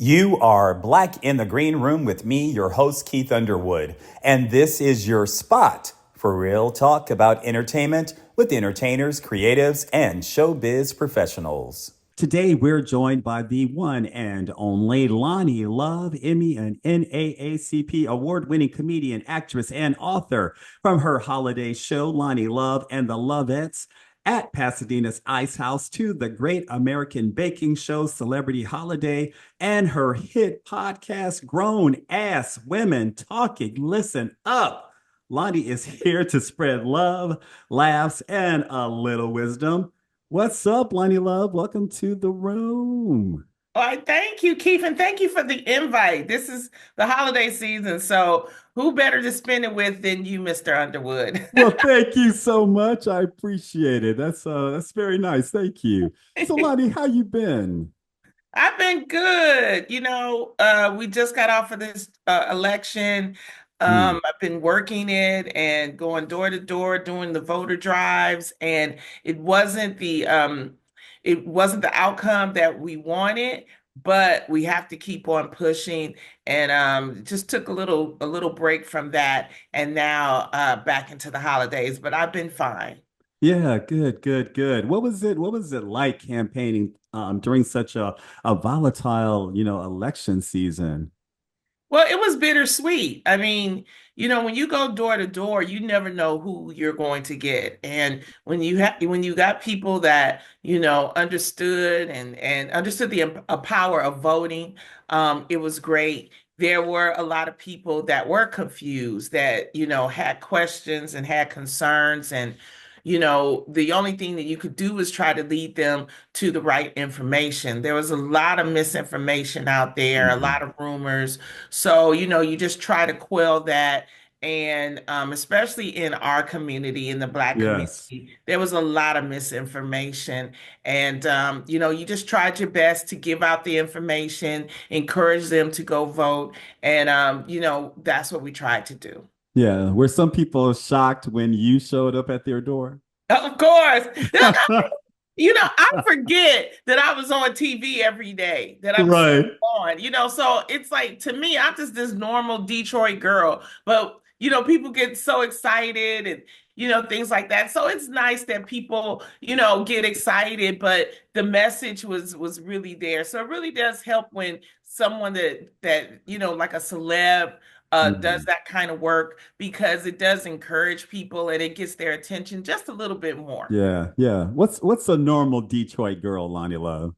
You are Black in the Green Room with me, your host, Keith Underwood. And this is your spot for real talk about entertainment with entertainers, creatives, and showbiz professionals. Today, we're joined by the one and only Loni Love, Emmy and NAACP award-winning comedian, actress, and author. From her holiday show, Loni Love and the Lovettes, at Pasadena's Ice House, to the Great American Baking Show, Celebrity Holiday, and her hit podcast, Grown Ass Women Talking. Listen up. Loni is here to spread love, laughs, and a little wisdom. What's up, Loni Love? Welcome to the room. Why, thank you, Keith, and thank you for the invite. This is the holiday season, so who better to spend it with than you, Mr. Underwood? Well, thank you so much. I appreciate it. That's very nice. Thank you. So, Loni, how you been? I've been good. We just got off of this election. Mm, I've been working it and going door to door doing the voter drives, and it wasn't the outcome that we wanted, but we have to keep on pushing. And just took a little break from that, and now back into the holidays. But I've been fine. yeah, good, good, good. What was it like campaigning during such a volatile, election season? Well, it was bittersweet. I mean, when you go door to door, you never know who you're going to get. And when you got people that, understood and understood the power of voting, it was great. There were a lot of people that were confused, that, had questions and had concerns, and the only thing that you could do was try to lead them to the right information. There was a lot of misinformation out there, a Mhm. lot of rumors. So, you just try to quell that. And especially in our community, in the Black Yes. community, there was a lot of misinformation. And, you just tried your best to give out the information, encourage them to go vote. And, that's what we tried to do. Yeah. Were some people shocked when you showed up at their door? Of course. I forget that I was on TV every day, that I'm still Right. on, so it's like, to me, I'm just this normal Detroit girl. But, people get so excited and, things like that. So it's nice that people, get excited, but the message was really there. So it really does help when someone that, like a celeb, does Mhm. that kind of work, because it does encourage people and it gets their attention just a little bit more. Yeah, yeah. What's a normal Detroit girl, Lonnie Love?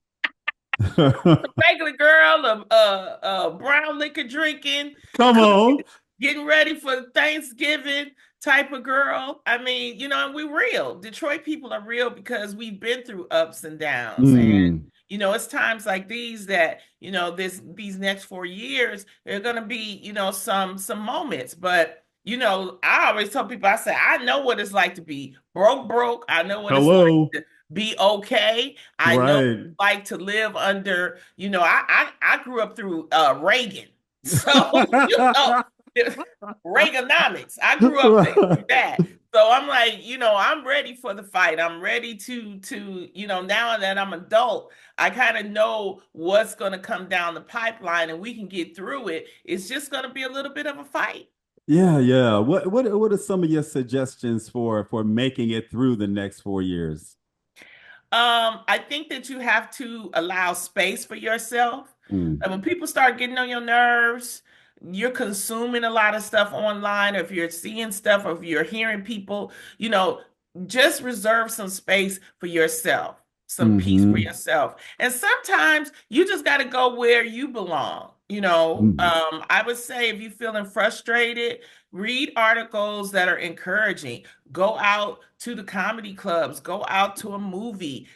Regular girl, brown liquor drinking, Come on. cooking, getting ready for Thanksgiving type of girl. I mean, and we real. Detroit people are real because we've been through ups and downs. And, Mm, it's times like these that, these next 4 years, there are gonna be, some moments. But, I always tell people, I say, I know what it's like to be broke. I know what it's like hello. to be okay. I know Right. like to live under, I grew up through Reagan. So, Reaganomics. I grew up through that. So I'm like, I'm ready for the fight. I'm ready to, now that I'm adult, I kind of know what's going to come down the pipeline and we can get through it. It's just going to be a little bit of a fight. Yeah, yeah. What are some of your suggestions for making it through the next 4 years? I think that you have to allow space for yourself. Mm, And when people start getting on your nerves, you're consuming a lot of stuff online, or if you're seeing stuff, or if you're hearing people, just reserve some space for yourself, some peace for hmm yourself. And sometimes you just got to go where you belong. mm, I would say, if you're feeling frustrated, read articles that are encouraging. Go out to the comedy clubs, go out to a movie,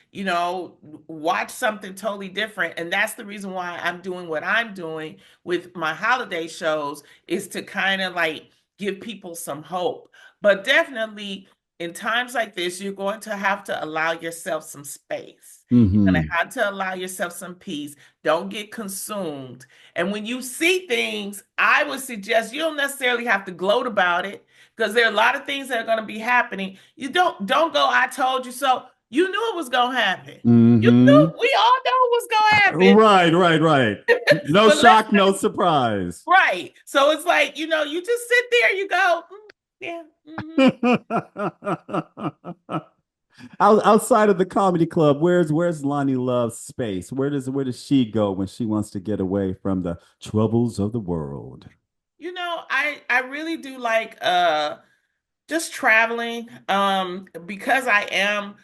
watch something totally different. And that's the reason why I'm doing what I'm doing with my holiday shows, is to kind of like give people some hope. But definitely in times like this, you're going to have to allow yourself some space. You're going to hmm have to allow yourself some peace. Don't get consumed. And when you see things, I would suggest you don't necessarily have to gloat about it, because there are a lot of things that are going to be happening. You don't go, I told you so. You knew it was going to happen. You knew, hmm we all know it was going to happen. Right, right, right. No But let's shock, no surprise. right. So it's like, you just sit there, you go, yeah. Outside of the comedy club, where's Lonnie Love's space? Where does she go when she wants to get away from the troubles of the world? I really do like just traveling. Because I am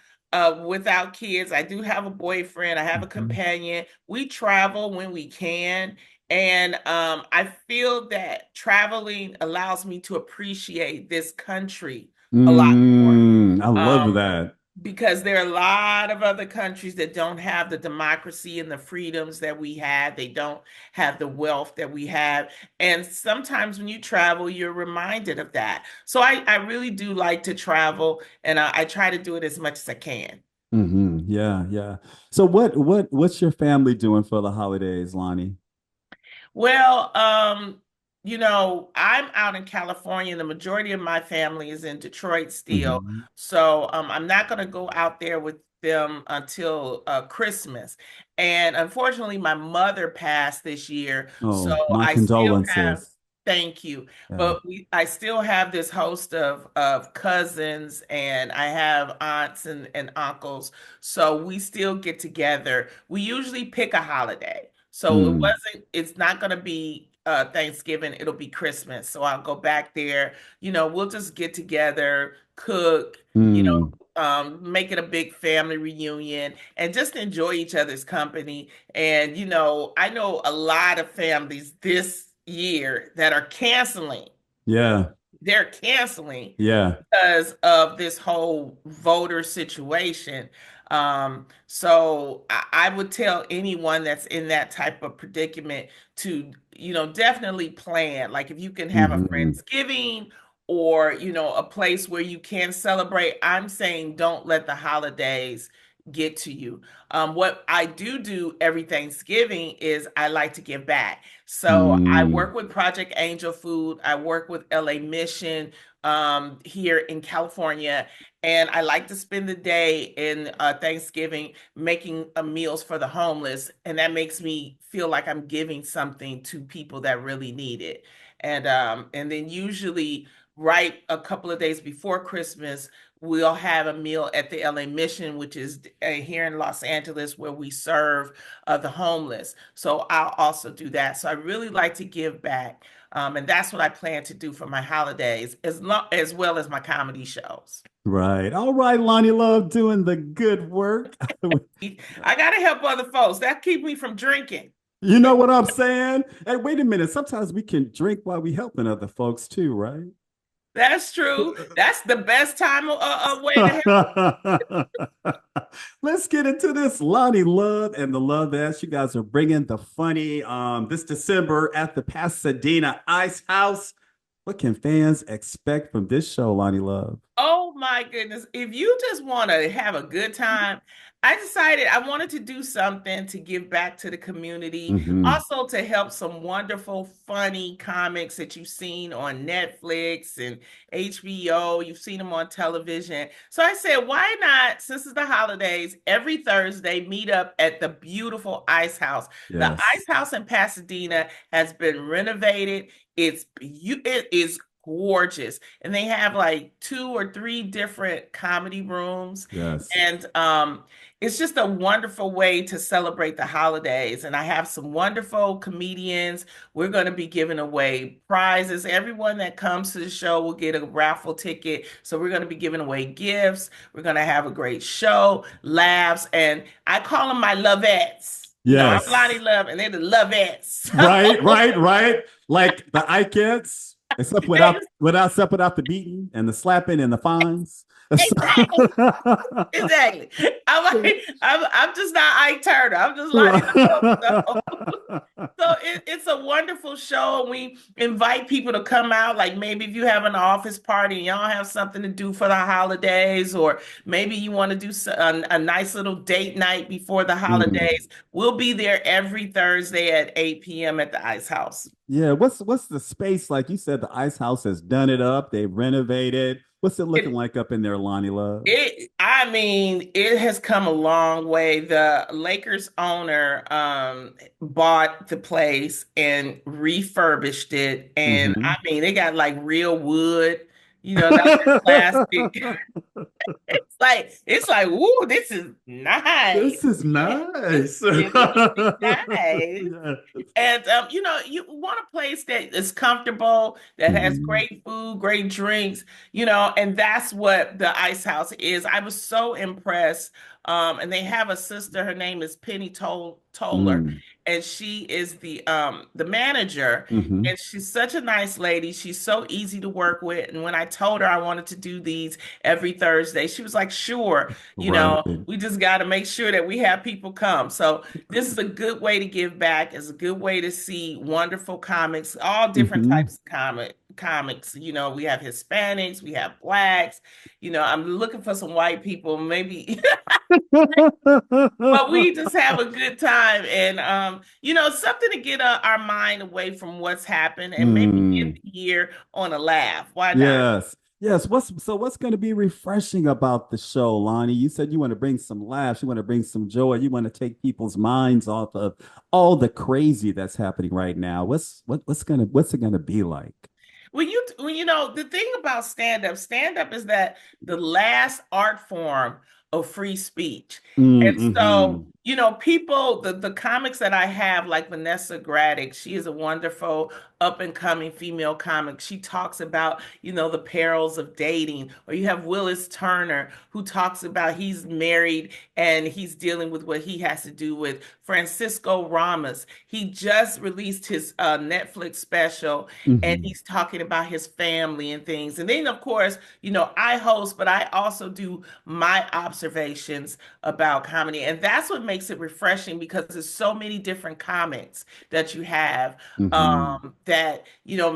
without kids, I do have a boyfriend, I have a Mhm. companion. We travel when we can. And I feel that traveling allows me to appreciate this country a lot more. I love Um, that. because there are a lot of other countries that don't have the democracy and the freedoms that we have. They don't have the wealth that we have. And sometimes when you travel, you're reminded of that. So I really do like to travel, and I try to do it as much as I can. Yeah, yeah. So what's your family doing for the holidays, Lonnie? Well, I'm out in California, and the majority of my family is in Detroit still. Hmm. So I'm not going to go out there with them until Christmas. And unfortunately, my mother passed this year. So Oh, my I still have, condolences. thank you. Yeah. But I still have this host of cousins, and I have aunts and uncles. So we still get together. We usually pick a holiday. So Mm, it's not going to be Thanksgiving, it'll be Christmas. So I'll go back there. We'll just get together, cook, mm. make it a big family reunion and just enjoy each other's company. And, I know a lot of families this year that are canceling. Yeah, They're canceling yeah. because of this whole voter situation. So I would tell anyone that's in that type of predicament to, definitely plan. Like if you can have a Hmm. Friendsgiving or, a place where you can celebrate, I'm saying don't let the holidays get to you. What I do every Thanksgiving is I like to give back. So I Mm. work with Project Angel Food. I work with LA Mission here in California. And I like to spend the day in Thanksgiving making meals for the homeless. And that makes me feel like I'm giving something to people that really need it. And then usually right a couple of days before Christmas, we'll have a meal at the LA Mission, which is here in Los Angeles, where we serve the homeless. So I'll also do that. So I really like to give back. And that's what I plan to do for my holidays, as well as my comedy shows. Right. All right, Lonnie Love doing the good work. I gotta help other folks. That keep me from drinking. You know what I'm saying? Hey, wait a minute. Sometimes we can drink while we helping other folks too, right? That's true. That's the best time way to help. Let's get into this Lonnie Love and the Love Ass. You guys are bringing the funny this December at the Pasadena Ice House. What can fans expect from this show, Lonnie Love? Oh my goodness. If you just want to have a good time, I decided I wanted to do something to give back to the community, Hmm. also to help some wonderful, funny comics that you've seen on Netflix and HBO. You've seen them on television. So I said, why not, since it's the holidays, every Thursday meet up at the beautiful Ice House. The Yes. Ice House in Pasadena has been renovated. It is gorgeous, and they have like two or three different comedy rooms. Yes. And it's just a wonderful way to celebrate the holidays. And I have some wonderful comedians. We're going to be giving away prizes. Everyone that comes to the show will get a raffle ticket. So we're going to be giving away gifts. We're going to have a great show, laughs, and I call them my lovettes. I'm Lonnie Yes. Love, and they're the lovettes. Right, right, right. Like the Ikettes, except without the beating and the slapping and the fines. Exactly. Exactly. I'm just not Ike Turner. I'm just Lonnie Love. So it's a wonderful show, and we invite people to come out. Like maybe if you have an office party and y'all have something to do for the holidays, or maybe you want to do a nice little date night before the Mm. holidays. We'll be there every Thursday at 8 p.m. at the Ice House. Yeah, what's the space like? You said the Ice House has done it up, they've renovated. What's it looking It, like up in there, Lonnie Love? I mean, it has come a long way. The Lakers owner bought the place and refurbished it. And I Hmm. mean, they got like real wood, not that plastic. It's like, woo, this is nice. This is Yeah, nice. it's really nice. Yeah. And you want a place that is comfortable, that has Mhm. great food, great drinks, and that's what the Ice House is. I was so impressed. And they have a sister, her name is Penny Toller, Mm. and she is the manager. Hmm. And she's such a nice lady. She's so easy to work with. And when I told her I wanted to do these every Thursday, she was like, sure, Right. we just got to make sure that we have people come. So this is a good way to give back. It's a good way to see wonderful comics, all different Hmm. types of comics. We have Hispanics, we have blacks. I'm looking for some white people, maybe, but we just have a good time and something to get our mind away from what's happened and maybe end Mm. the year on a laugh. Why not? Yes. Yes. What's going to be refreshing about the show, Lonnie? You said you want to bring some laughs, you want to bring some joy, you want to take people's minds off of all the crazy that's happening right now. What's it gonna be like? The thing about stand up is that the last art form of free speech. And so, Mm-hmm. people, the comics that I have, like Vanessa Graddick, she is a wonderful up and coming female comic. She talks about, the perils of dating. Or you have Willis Turner, who talks about he's married and he's dealing with what he has to do with. Francisco Ramos, he just released his Netflix special and Mm-hmm. he's talking about his family and things. And then, of course, I host, but I also do my observations about comedy. And that's what makes it refreshing because there's so many different comics that you have Mm-hmm. that,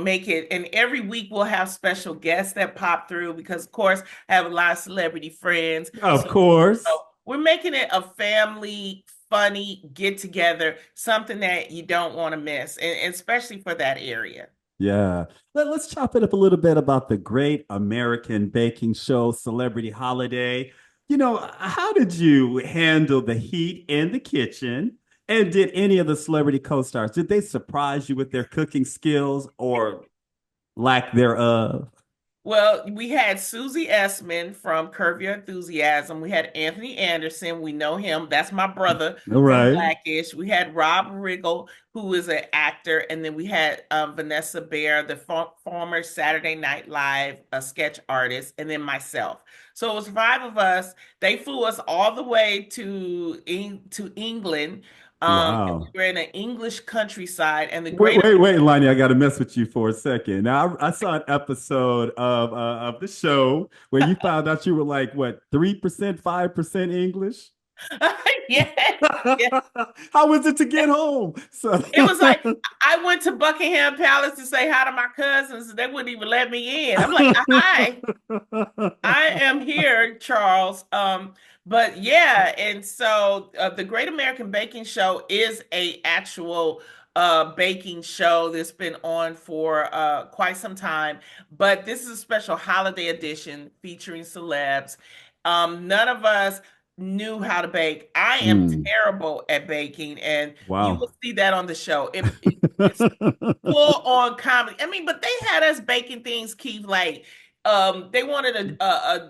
make it. And every week we'll have special guests that pop through because, of course, I have a lot of celebrity friends. Of So, course. we're making it a family funny get together, something that you don't want to miss, and especially for that area. Yeah. Let's chop it up a little bit about the Great American Baking Show Celebrity Holiday. How did you handle the heat in the kitchen? And did any of the celebrity co-stars, did they surprise you with their cooking skills or lack thereof? Well, we had Susie Essman from Curb Your Enthusiasm. We had Anthony Anderson. We know him. That's my brother All from right. Blackish. We had Rob Riggle, who is an actor. And then we had Vanessa Bayer, the former Saturday Night Live sketch artist, and then myself. So it was five of us. They flew us all the way to England. And we Wow. were in an English countryside. And the Wait, great wait, wait, Lonnie, I got to mess with you for a second. Now, I saw an episode of the show where you found out you were like, what, 3%, 5% English? Yes, yes. How was it to get home? So, It was like I went to Buckingham Palace to say hi to my cousins. They wouldn't even let me in. I'm like, hi, I am here, Charles. But yeah, and so the Great American Baking Show is a actual baking show that's been on for quite some time. But this is a special holiday edition featuring celebs. None of us knew how to bake. I am mm, terrible at baking, and you will wow. see that on the show. It's full on comedy. I mean, but they had us baking things, Keith, like they wanted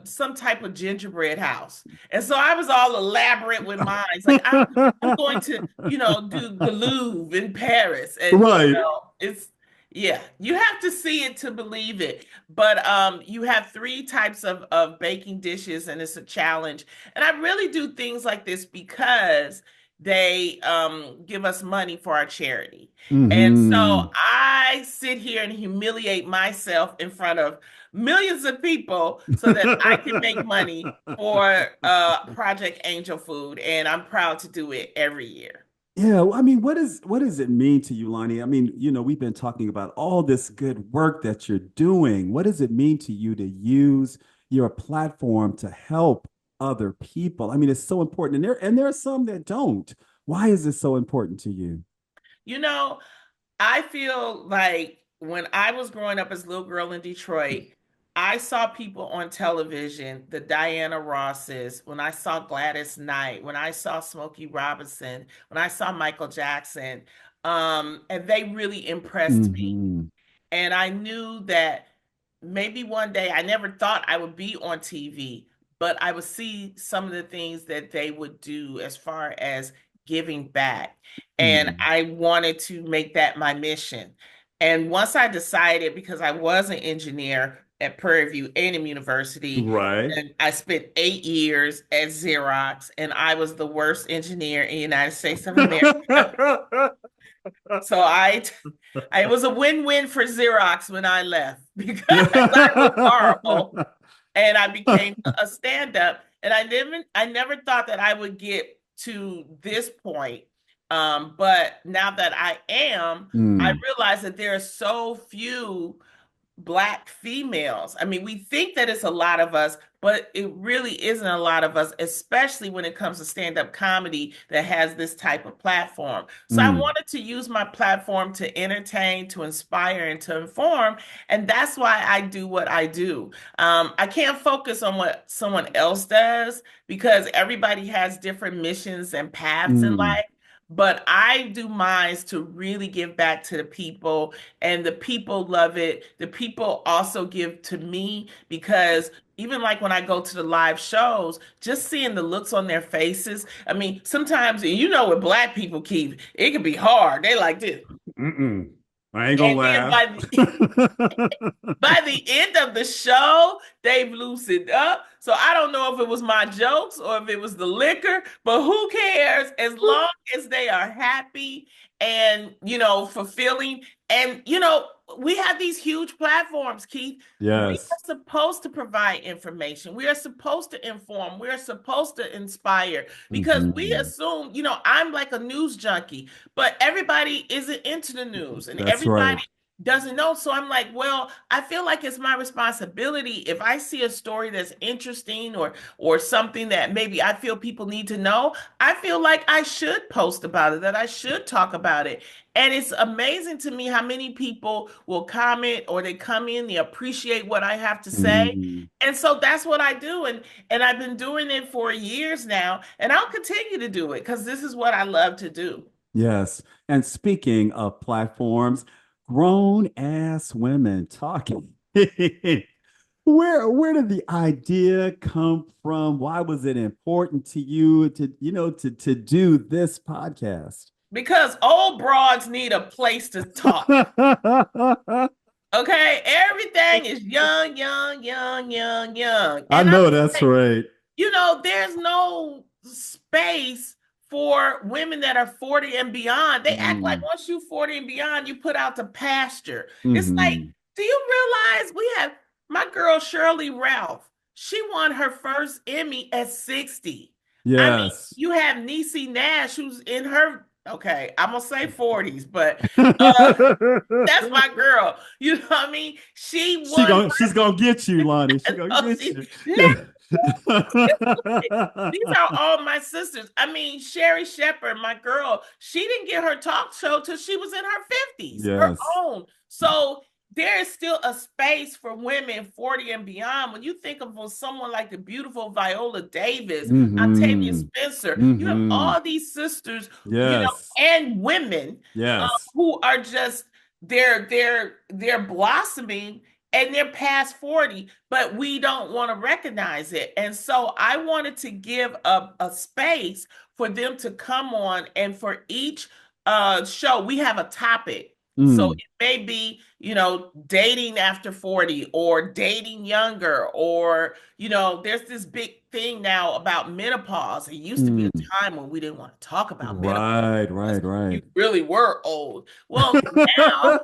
some type of gingerbread house. And so I was all elaborate with mine. It's like I'm going to, do the Louvre in Paris. And Right. it's yeah, you have to see it to believe it. But you have three types of baking dishes and it's a challenge. And I really do things like this because they give us money for our charity. And so Hmm. I sit here and humiliate myself in front of millions of people so that I can make money for Project Angel Food. And I'm proud to do it every year. Yeah, well, I mean, what does it mean to you, Lonnie? I mean, we've been talking about all this good work that you're doing. What does it mean to you to use your platform to help other people? I mean, it's so important. And there are some that don't. Why is it so important to you? You know, I feel like when I was growing up as a little girl in Detroit, I saw people on television, the Diana Rosses, when I saw Gladys Knight, when I saw Smokey Robinson, when I saw Michael Jackson, and they really impressed me. Hmm. And I knew that maybe one day, I never thought I would be on TV, but I would see some of the things that they would do as far as giving back. And Hmm. I wanted to make that my mission. And once I decided, because I was an engineer at Prairie View A&M University, Right. and I spent 8 years at Xerox, and I was the worst engineer in the United States of America. So it was a win-win for Xerox when I left because I was horrible and I became a stand-up. And I never thought that I would get to this point. But now that I am, I Mm, realize that there are so few Black females. I mean, we think that it's a lot of us, but it really isn't a lot of us, especially when it comes to stand-up comedy that has this type of platform. So I mm, wanted to use my platform to entertain, to inspire, and to inform. And that's why I do what I do. I can't focus on what someone else does because everybody has different missions and paths in mm, life. But I do mine to really give back to the people, and the people love it. The people also give to me because even like when I go to the live shows, just seeing the looks on their faces. I mean, sometimes with Black people, Keith, it can be hard. They like this. mm-mm. I ain't gonna And then laugh. by the end of the show, they've loosened up. So I don't know if it was my jokes or if it was the liquor, but who cares? As long as they are happy and, fulfilling. And, we have these huge platforms, Keith. We are Yes. supposed to provide information. We are supposed to inform. We are supposed to inspire because we Mhm. assume, I'm like a news junkie, but everybody isn't into the news and That's everybody right. doesn't know. So I'm like, well, I feel like it's my responsibility if I see a story that's interesting or something that maybe I feel people need to know, I feel like I should post about it, that I should talk about it. And it's amazing to me how many people will comment or they come in, they appreciate what I have to say. Mhm. And so that's what I do. And I've been doing it for years now, and I'll continue to do it because this is what I love to do. Yes. And speaking of platforms, grown ass women talking. Where did the idea come from? Why was it important to you to do this podcast? Because old broads need a place to talk. Okay, everything is young, young, young, young, young. I know that's right. There's no space for women that are 40 and beyond. They act like Mm, once you 40 and beyond, you put out to pasture. It's like, mhm. do you realize we have my girl Shirley Ralph? She won her first Emmy at 60. I mean, Yes. you have Niecy Nash, who's in her, okay, I'm gonna say 40s, but uh that's my girl. You know what I mean? She won. She's gonna get you, Lonnie. She gonna Oh, get she, you. these are all my sisters. I mean, Sherry Shepherd, my girl, she didn't get her talk show till she was in her 50s, her Yes. own. So there is still a space for women 40 and beyond. When you think of someone like the beautiful Viola Davis, Octavia Hmm. Spencer, you have Hmm. all these sisters, Yes. and women Yes. who are just they're blossoming and they're past 40, but we don't want to recognize it. And so I wanted to give a space for them to come on, and for each show, we have a topic. So Mm, it may be, dating after 40 or dating younger, or, there's this big thing now about menopause. It used to be a mm. time when we didn't want to talk about menopause Right, because right, you right. really were old. Well, now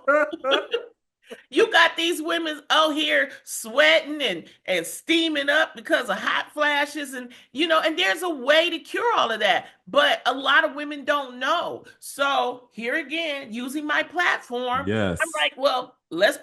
You got these women out here sweating and steaming up because of hot flashes, and and there's a way to cure all of that. But a lot of women don't know. So here again, using my platform, I'm Yes. like, well, let's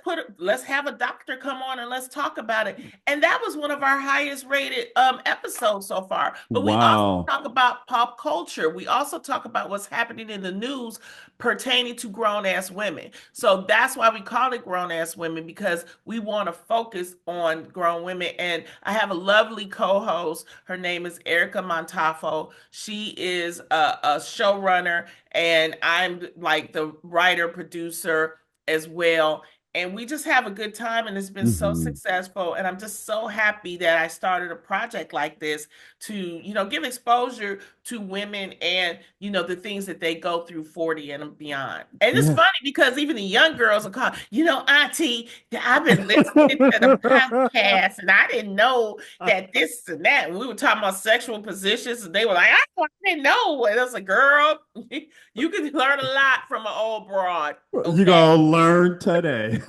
have a doctor come on and let's talk about it. And that was one of our highest rated episodes so far. But we also Wow. talk about pop culture. We also talk about what's happening in the news pertaining to grown ass women. So that's why we call it grown ass women, because we want to focus on grown women. And I have a lovely co-host. Her name is Erica Montafo. She is a showrunner, and I'm like the writer producer as well. And we just have a good time, and it's been so Hmm. successful. And I'm just so happy that I started a project like this to, give exposure to women and, the things that they go through 40 and beyond. And it's Yeah. funny because even the young girls are called, Auntie, I've been listening to the podcast and I didn't know that this and that. And we were talking about sexual positions, and they were like, I didn't know. And I was like, girl, you can learn a lot from an old broad. You Okay. gonna learn today.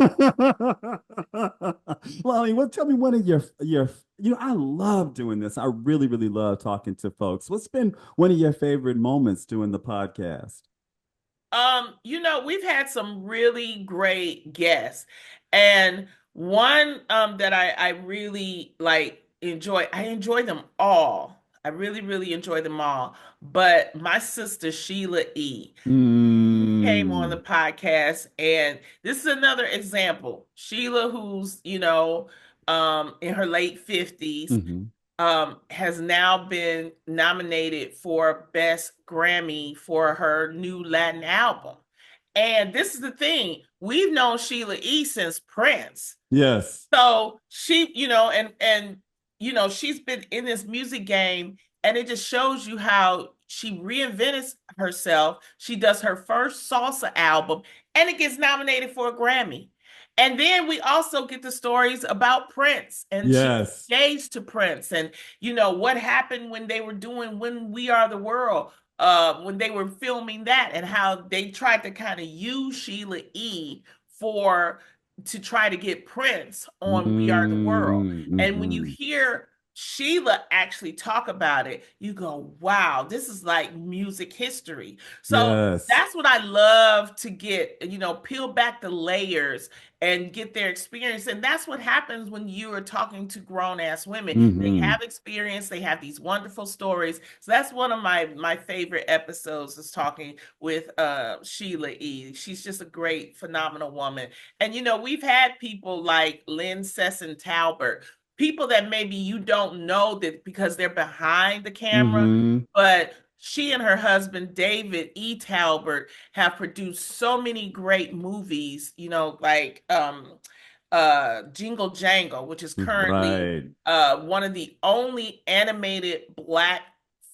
Lolly, tell me one of your I love doing this. I really, really love talking to folks. What's been one of your favorite moments doing the podcast? We've had some really great guests. And one that I really like I enjoy them all. I really, really enjoy them all. But my sister Sheila E. came on the Mm. podcast, and this is another example. Sheila, who's in her late 50s, Hmm. has now been nominated for Best Grammy for her new Latin album. And this is the thing, we've known Sheila E. since Prince. Yes. So she, she's been in this music game, and it just shows you how she reinvented herself. She does her first salsa album, and it gets nominated for a Grammy. And then we also get the stories about Prince, and she was Yes. engaged to Prince, and what happened when they were doing When We Are the World, when they were filming that, and how they tried to kind of use Sheila E. for to try to get Prince on We Are the World. And when you Mm-hmm. hear Sheila actually talk about it, you go, wow, this is like music history. So Yes. that's what I love to get, peel back the layers and get their experience. And that's what happens when you are talking to grown ass women. They Hmm. have experience, they have these wonderful stories. So that's one of my favorite episodes, is talking with Sheila E. She's just a great, phenomenal woman. And we've had people like Lynn Sesson Talbert, people that maybe you don't know that because they're behind the camera, Hmm. but she and her husband David E. Talbert have produced so many great movies, like Jingle Jangle, which is currently Right. one of the only animated Black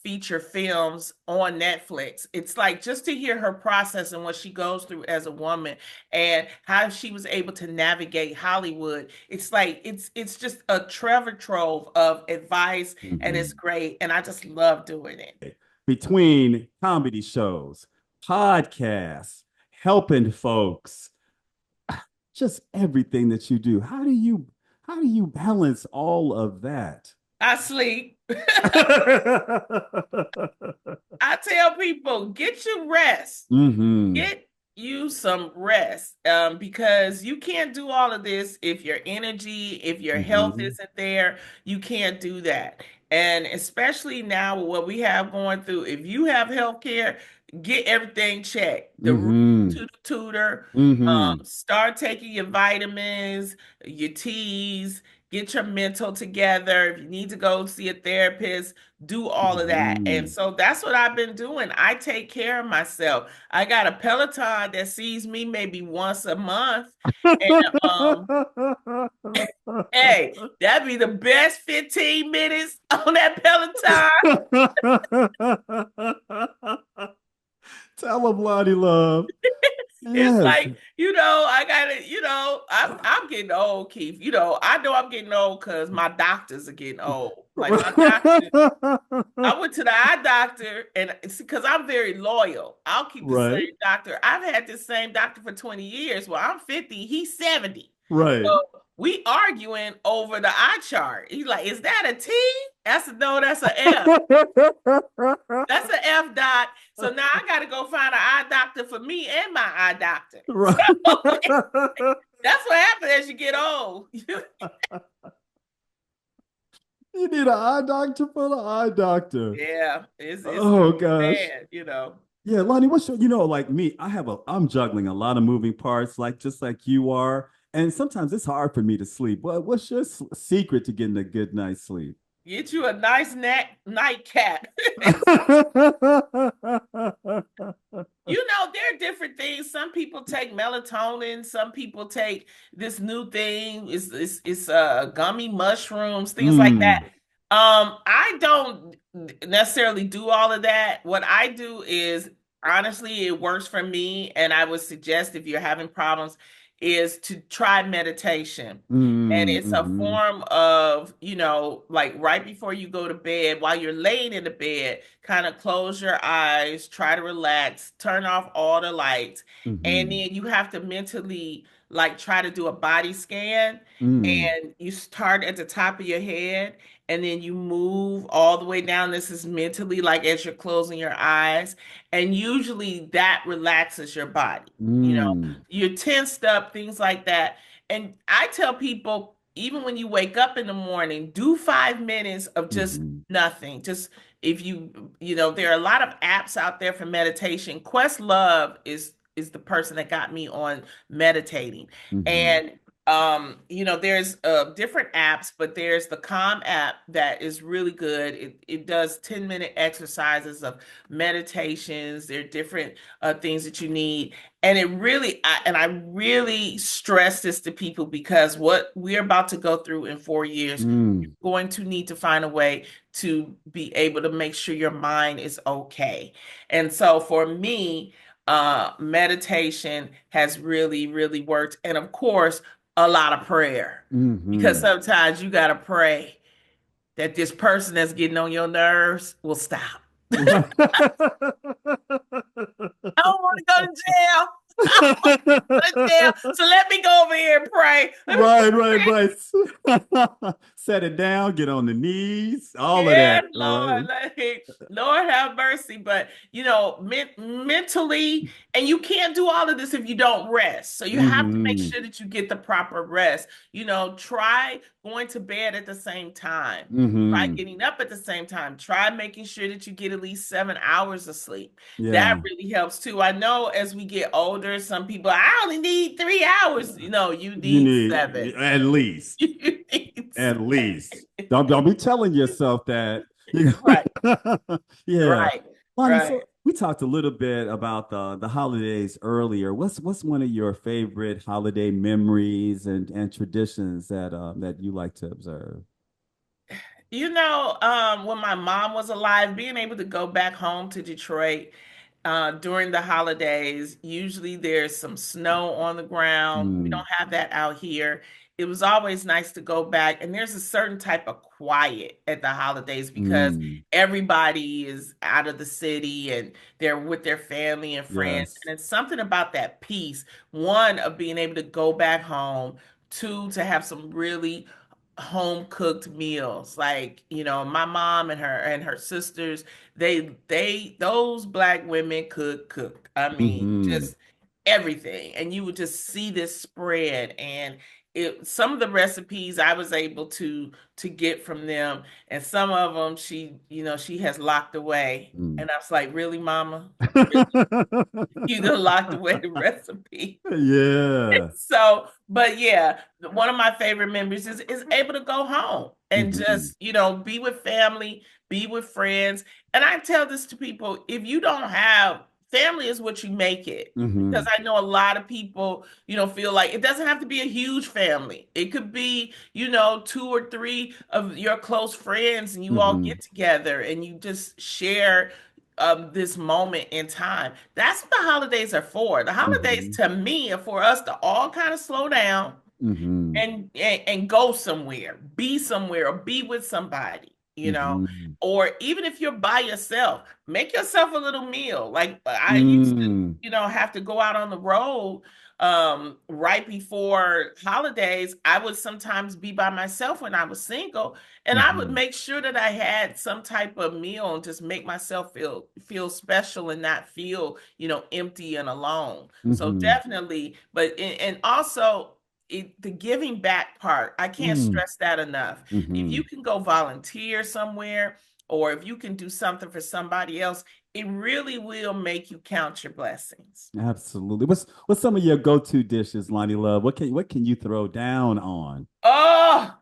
feature films on Netflix. It's like, just to hear her process and what she goes through as a woman, and how she was able to navigate Hollywood. It's like it's just a treasure trove of advice, and it's Hmm. great. And I just love doing it. Between comedy shows, podcasts, helping folks, just everything that you do. How do you balance all of that? I sleep. I tell people, get your rest. Hmm. Get you some rest, because you can't do all of this if your energy, if your health Hmm. isn't there. You can't do that. And especially now with what we have going through, if you have health care, get everything checked. The root to Hmm. the tutor, Hmm. start taking your vitamins, your teas, get your mental together. If you need to go see a therapist, do all of that. And Hmm. so that's what I've been doing. I take care of myself. I got a Peloton that sees me maybe once a month. And hey, that'd be the best 15 minutes on that Peloton. Tell them, Lottie Love. It's Yes. like, I gotta, I'm getting old, Keith. I know I'm getting old because my doctors are getting old. Like my doctor, I went to the eye doctor, and it's because I'm very loyal. I'll keep the same Right. doctor. I've had the same doctor for 20 years. Well, I'm 50, he's 70. Right. So we arguing over the eye chart. He's like, is that a T? That's a no, that's a F. That's an F dot. So now I got to go find an eye doctor for me and my eye doctor. So Right. that's what happens as you get old. You need an eye doctor for the eye doctor. Yeah, it's Oh gosh. bad, you know. Yeah, Lonnie, what's your, like me, I'm juggling a lot of moving parts, like just like you are. And sometimes it's hard for me to sleep. What's your secret to getting a good night's sleep? Get you a nice nightcap. You know, there are different things. Some people take melatonin. Some people take this new thing. It's gummy mushrooms, things like that. Mm, I don't necessarily do all of that. What I do is honestly, it works for me, and I would suggest if you're having problems, is to try meditation. And it's a mm-hmm, form of, like right before you go to bed, while you're laying in the bed, kind of close your eyes, try to relax, turn off all the lights, and mm-hmm, then you have to mentally like try to do a body scan, mm, and you start at the top of your head and then you move all the way down. This is mentally like as you're closing your eyes, and usually that relaxes your body. mm, You're tensed up, things like that. And I tell people, even when you wake up in the morning, do 5 minutes of just mm-hmm, nothing. Just if there are a lot of apps out there for meditation. Quest Love is the person that got me on meditating. mm-hmm, And there's different apps, but there's the Calm app that is really good. It does 10-minute exercises of meditations. There are different things that you need. And I really stress this to people because what we're about to go through in 4 years, you're mm, going to need to find a way to be able to make sure your mind is okay. And so for me, meditation has really, really worked. And of course, a lot of prayer because mm-hmm. sometimes you got to pray that this person that's getting on your nerves will stop. Right. I don't want to go to jail. Jail. So let me go over here and pray. Let me Right, right, right. Set it down, get on the knees, all of Yeah, that. All Lord, right. Lord have mercy. But mentally, and you can't do all of this if you don't rest. So you have to make Mm-hmm. sure that you get the proper rest. Try going to bed at the same time. Try Mm-hmm. getting up at the same time. Try making sure that you get at least 7 hours of sleep. That Yeah. really helps too. I know as we get older, some people, I only need 3 hours. You You need need 7. at least, You need at 7. least. Don't be telling yourself that. Right, Yeah. right, Lonnie, right. so we talked a little bit about the holidays earlier. What's one of your favorite holiday memories and traditions that you like to observe? When my mom was alive, being able to go back home to Detroit during the holidays, usually there's some snow on the ground. We Mm, don't have that out here. It was always nice to go back, and there's a certain type of quiet at the holidays because mm, everybody is out of the city and they're with their family and friends. yes. And it's something about that peace, one, of being able to go back home, two, to have some really home cooked meals. Like, my mom and her sisters, those black women cook. I mean, Mm-hmm. just everything. And you would just see this spread, and some of the recipes I was able to get from them, and some of them she has locked away. Mm. And I was like, really, mama? Really? You done locked away the recipe? Yeah. So, but yeah, one of my favorite memories is able to go home and Mm-hmm. just, be with family, be with friends. And I tell this to people, if you don't have family is what you make it. Because Mm-hmm. I know a lot of people, feel like it doesn't have to be a huge family. It could be, two or three of your close friends and you all Mm-hmm. get together and you just share this moment in time. That's what the holidays are for. The holidays Mm-hmm. to me are for us to all kind of slow down Mm-hmm. and go somewhere, be somewhere, or be with somebody. you know, Mhm. or even if you're by yourself, make yourself a little meal. Like I used to, Mm. have to go out on the road right before holidays. I would sometimes be by myself when I was single, and I would Mhm. make sure that I had some type of meal and just make myself feel special and not feel, empty and alone. So Mhm. definitely, but and also the giving back part, I can't Mm. stress that enough. If you Mhm. can go volunteer somewhere, or if you can do something for somebody else, it really will make you count your blessings. Absolutely. What's some of your go-to dishes, Lonnie Love? What can you throw down on? Oh,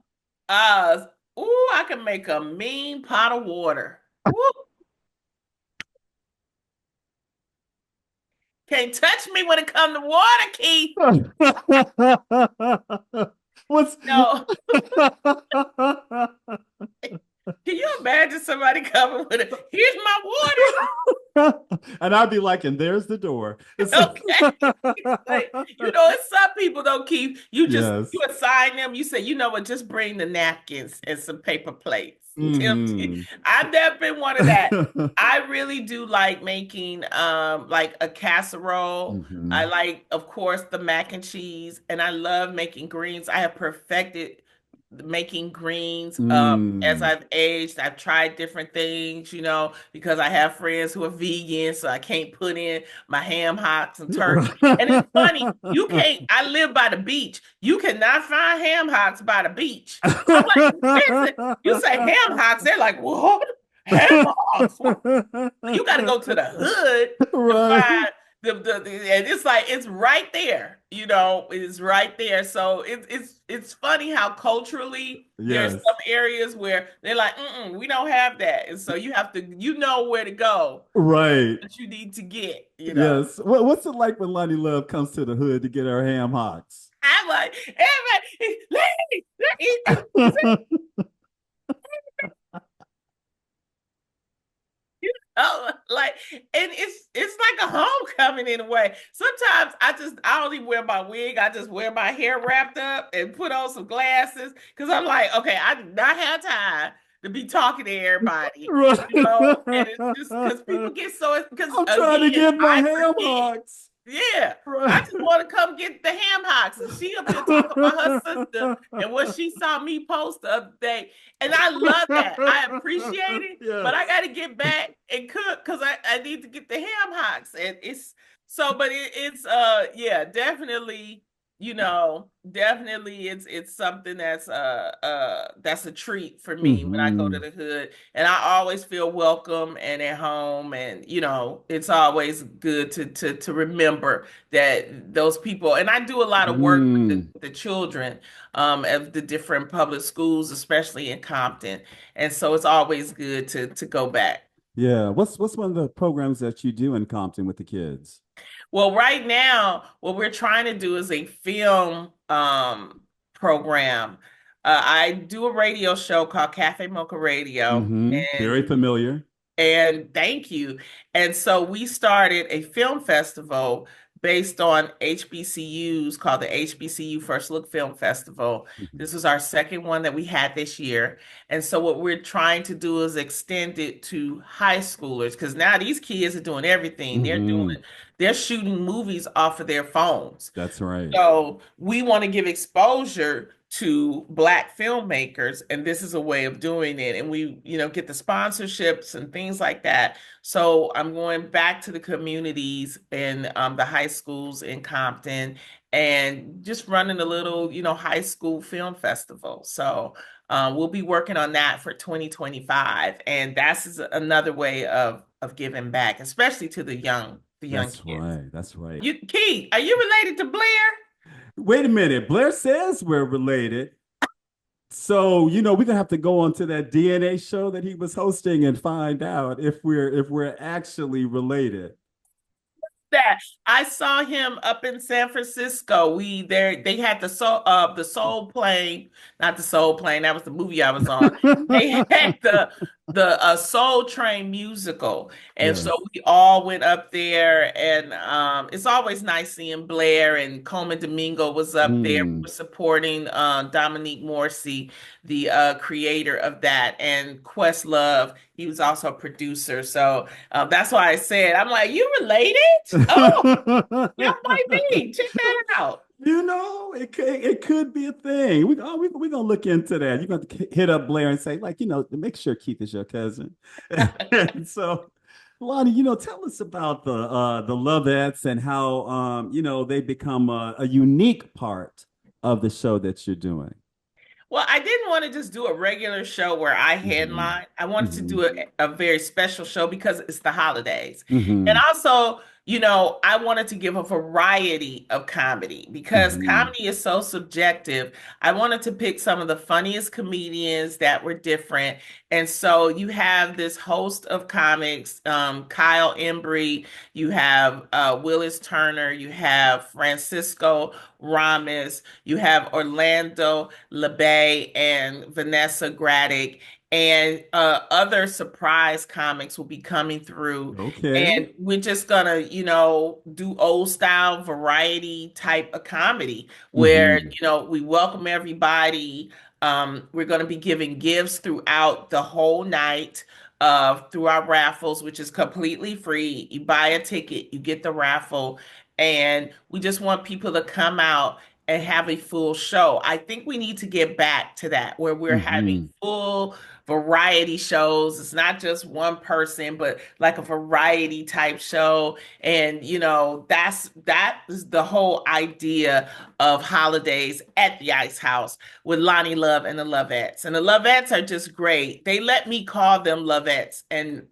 I can make a mean pot of water. Woo, can't touch me when it comes to water, Keith. What's No. Can you imagine somebody coming with a, here's my water? and I'd be like, and there's the door. It's Okay. Like, it's some people don't keep you yes. assign them, you say, you know what, just bring the napkins and some paper plates. Hmm. I've never been one of that. I really do like making like a casserole. I Hmm. like, of course, the mac and cheese, and I love making greens. I have perfected making greens as Mm. I've aged. I've tried different things, because I have friends who are vegan, so I can't put in my ham hocks and turkey. And it's funny, you can't, I live by the beach. You cannot find ham hocks by the beach. I'm like, listen, you say ham hocks, they're like, what? Ham hocks? What? You got to go to the hood to right. find and it's like it's right there, it's right there. So it's funny how culturally there's Yes. some areas where they're like, we don't have that, and so you have to, where to go, Right. what you need to get. Yes. What's it like when Lonnie Love comes to the hood to get her ham hocks? I'm like, everybody, lady, oh, like, and it's like a homecoming in a way. Sometimes I don't even wear my wig. I just wear my hair wrapped up and put on some glasses because I'm like, okay, I do not have time to be talking to everybody, and it's just because Right. people get so, because I'm trying to again, get my I ham forget. hocks. Yeah, I Right. just want to come get the ham hocks. And she up here talking about her sister and what she saw me post the other day. And I love that. I appreciate it, but I yes. got to get back and cook because I need to get the ham hocks. And it's so, but it's yeah, definitely, definitely it's something that's a treat for me when I go to Hmm. the hood, and I always feel welcome and at home, and it's always good to remember that those people, and I do a lot of work with Mm. the children of the different public schools, especially in Compton, and so it's always good to go back. Yeah. What's one of the programs that you do in Compton with the kids? Well, right now, what we're trying to do is a film program. I do a radio show called Cafe Mocha Radio, Very and familiar. thank you. And so we started a film festival based on HBCUs called the HBCU First Look Film Festival. Mhm. This was our second one that we had this year. And so what we're trying to do is extend it to high schoolers because now these kids are doing everything. Mhm. They're shooting movies off of their phones. That's right. So we want to give exposure to Black filmmakers, and this is a way of doing it. And we, get the sponsorships and things like that. So I'm going back to the communities and the high schools in Compton and just running a little, high school film festival. So we'll be working on that for 2025, and that's another way of giving back, especially to the young That's kids. right. That's right. Keith, are you related to Blair? Wait a minute. Blair says we're related. So, we're gonna have to go on to that DNA show that he was hosting and find out if we're actually related. That I saw him up in San Francisco. They had the Soul Plane, not the Soul Plane. That was the movie I was on. They had the Soul Train musical. And so Yes. we all went up there, and it's always nice seeing Blair, and Coleman Domingo was up there. We Mm. were supporting Dominique Morsi, the creator of that, and Questlove. He was also a producer. So that's why I said, I'm like, you related? Oh, y'all might be. Check that out. It could be a thing. We gonna look into that. You're gonna hit up Blair and say, like, to make sure Keith is your cousin. And so, Lonnie, tell us about the Lovettes and how they become a unique part of the show that you're doing. Well, I didn't want to just do a regular show where I Hmm. headline. I wanted to Hmm. do a very special show because it's the holidays. And Hmm. also, I wanted to give a variety of comedy because Hmm. comedy is so subjective. I wanted to pick some of the funniest comedians that were different. And so you have this host of comics, Kyle Embry, you have Willis Turner, you have Francisco Ramos, you have Orlando LeBay and Vanessa Graddick, and other surprise comics will be coming through. Okay. And we're just gonna, do old style variety type of comedy where, Hmm. we welcome everybody. We're gonna be giving gifts throughout the whole night. Through our raffles, which is completely free. You buy a ticket, you get the raffle, and we just want people to come out and have a full show. I think we need to get back to that where we're having Hmm. full variety shows. It's not just one person, but like a variety type show. And that is the whole idea of holidays at the Ice House with Loni Love and the Lovettes. And the Lovettes are just great. They let me call them Lovettes, and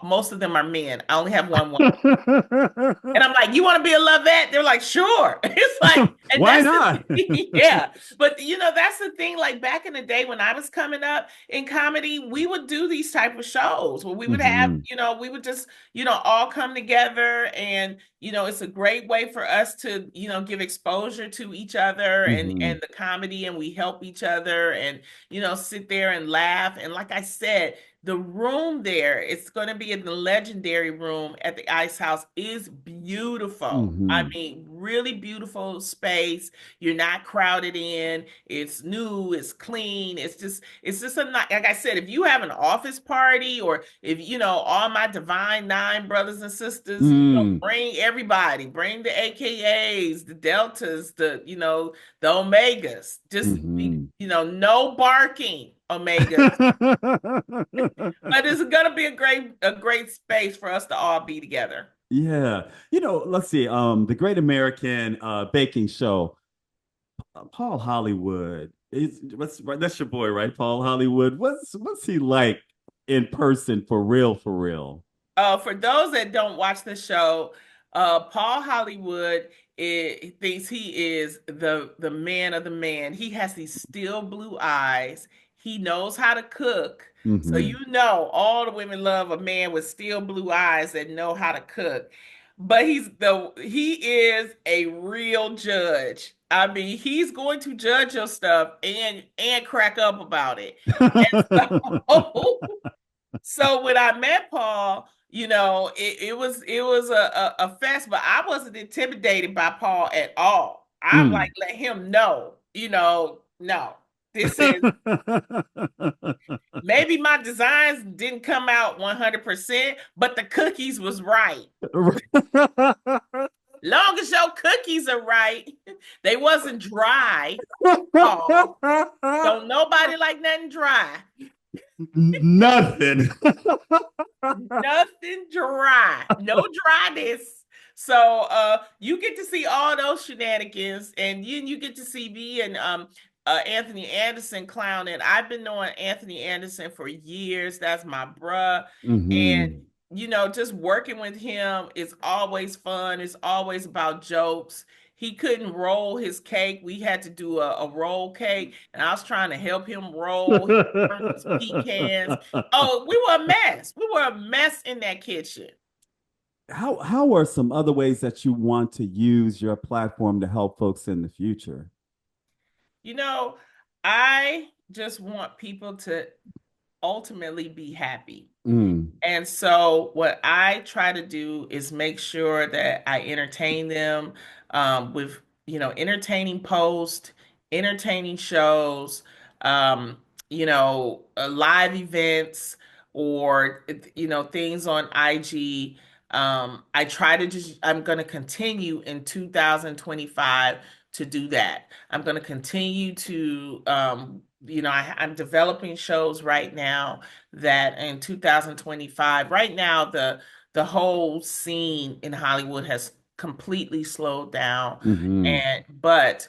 most of them are men. I only have one. And I'm like, you want to be a Lovette? They're like, sure. It's like, and Why that's not? the yeah. But that's the thing. Like back in the day when I was coming up in comedy, we would do these type of shows where we would have, Hmm. we would just, all come together, and it's a great way for us to, give exposure to each other and Hmm. the comedy, and we help each other, and sit there and laugh. And like I said, the room there, it's going to be in the legendary room at the Ice House, is beautiful. I Hmm. mean, really beautiful space. You're not crowded in. It's new, it's clean. It's just like I said, if you have an office party, or if, all my Divine Nine brothers and sisters, Mm. bring everybody, bring the AKAs, the Deltas, the Omegas. Just, Hmm. no barking, Omegas. But it's gonna be a great space for us to all be together. Yeah. Let's see. The Great American Baking Show. Paul Hollywood. That's your boy, right? Paul Hollywood. What's he like in person for real, for real? For those that don't watch the show, Paul Hollywood thinks he is the man of the man. He has these steel blue eyes. He knows how to cook. So Hmm. all the women love a man with steel blue eyes that know how to cook. But he is a real judge. I mean, he's going to judge your stuff and crack up about it. And so So when I met Paul, it was a fest, but I wasn't intimidated by Paul at all. I'm like, Mm. let him know, no, this is maybe my designs didn't come out 100%, but the cookies was right. Long as your cookies are right, they wasn't dry, Paul. Don't nobody like nothing dry. Nothing. Nothing dry. No dryness. So you get to see all those shenanigans, and you get to see me and Anthony Anderson clowning. I've been knowing Anthony Anderson for years. That's my bruh. And Hmm. just working with him is always fun. It's always about jokes. He couldn't roll his cake. We had to do a roll cake, and I was trying to help him roll. He burned his pecans. Oh, we were a mess. We were a mess in that kitchen. How are some other ways that you want to use your platform to help folks in the future? You know, I just want people to ultimately be happy. Mm. And so, what I try to do is make sure that I entertain them with, entertaining posts, entertaining shows, um, live events, or, things on IG. I'm going to continue in 2025 to do that. I'm going to continue to, I'm developing shows right now that in 2025, right now, the whole scene in Hollywood has completely slowed down. Hmm. But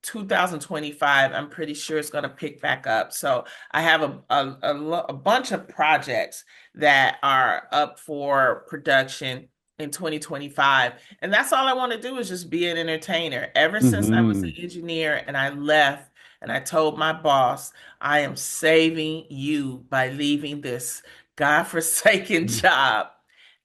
2025, I'm pretty sure it's going to pick back up. So I have a bunch of projects that are up for production in 2025. And that's all I want to do is just be an entertainer. Ever since I was an Hmm. engineer and I left and I told my boss, I am saving you by leaving this godforsaken job.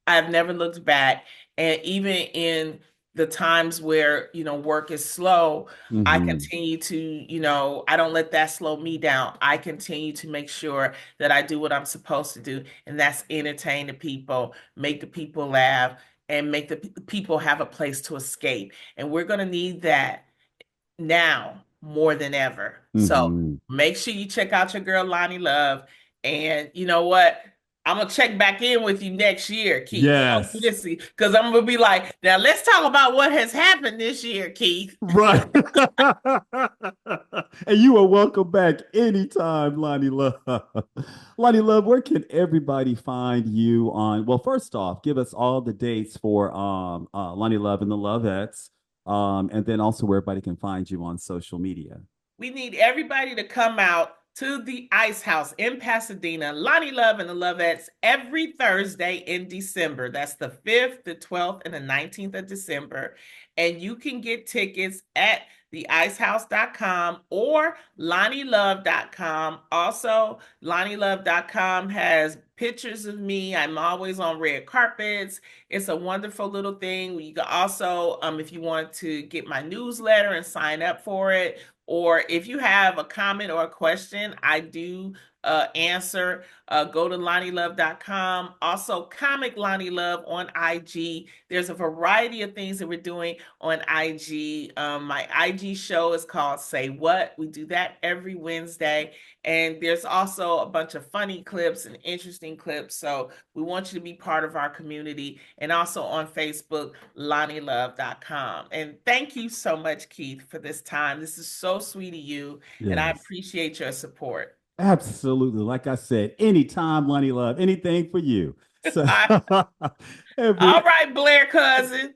I've never looked back. And even in the times where, work is slow, I Hmm. continue to, I don't let that slow me down. I continue to make sure that I do what I'm supposed to do, and that's entertain the people, make the people laugh, and make the people have a place to escape. And we're going to need that now more than ever. So Hmm. make sure you check out your girl Loni Love. And you know what? I'm gonna check back in with you next year, Keith. We're gonna do Yes. this because I'm gonna be like, now let's talk about what has happened this year, Keith. Right. And you are welcome back anytime, Lonnie Love. Lonnie Love, where can everybody find you on? Well, first off, give us all the dates for Lonnie Love and the Lovettes, and then also where everybody can find you on social media. We need everybody to come out to the Ice House in Pasadena, Loni Love and the Lovettes, every Thursday in December. That's the 5th, the 12th, and the 19th of December. And you can get tickets at theicehouse.com or lonnielove.com. Also, lonnielove.com has pictures of me. I'm always on red carpets. It's a wonderful little thing. You can also, if you want to get my newsletter and sign up for it, or if you have a comment or a question, I do answer. Go to lonnielove.com. Also, Comic Loni Love on IG. There's a variety of things that we're doing on IG. My IG show is called Say What. We do that every Wednesday. And there's also a bunch of funny clips and interesting clips. So we want you to be part of our community. And also on Facebook, LoniLove.com. And thank you so much, Keith, for this time. This is so sweet of you. And I Yes. appreciate your support. Absolutely. Like I said, anytime, Lonnie Love, anything for you. So All every right, Blair cousin.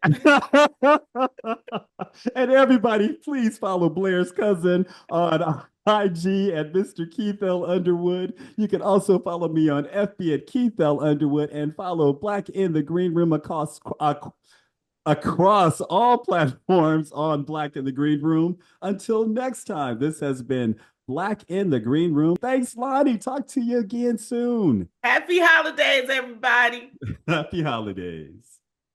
and everybody, please follow Blair's cousin on IG at Mr. Keith L. Underwood. You can also follow me on FB at Keith L. Underwood and follow Black in the Green Room across all platforms on Black in the Green Room. Until next time, this has been Black in the Green Room. Thanks, Lonnie. Talk to you again soon. Happy holidays, everybody. Happy holidays.